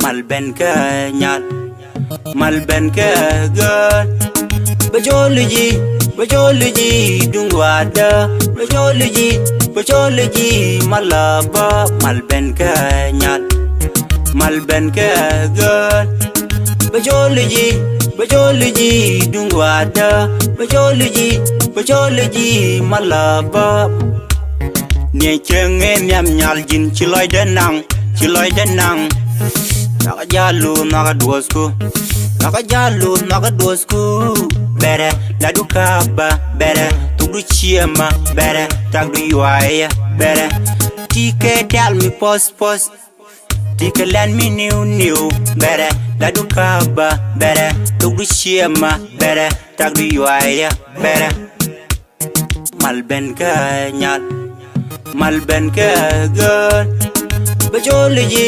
MALBEN ke nyal MALBEN ke girl bajology dungwada bajology malaba MALBEN ke nyal MALBEN ke girl bajology dungwada bajology malaba nie chenge miam nyal jin chiloy denang naka jalu naka duosku bere la dukaba bere tudu chiema bere tagdu yuaya bere tike dal mi pos tike len mi new bere la dukaba bere tudu chiema bere tagdu yuaya bere MALBEN ke nyal MALBEN ke girl bajology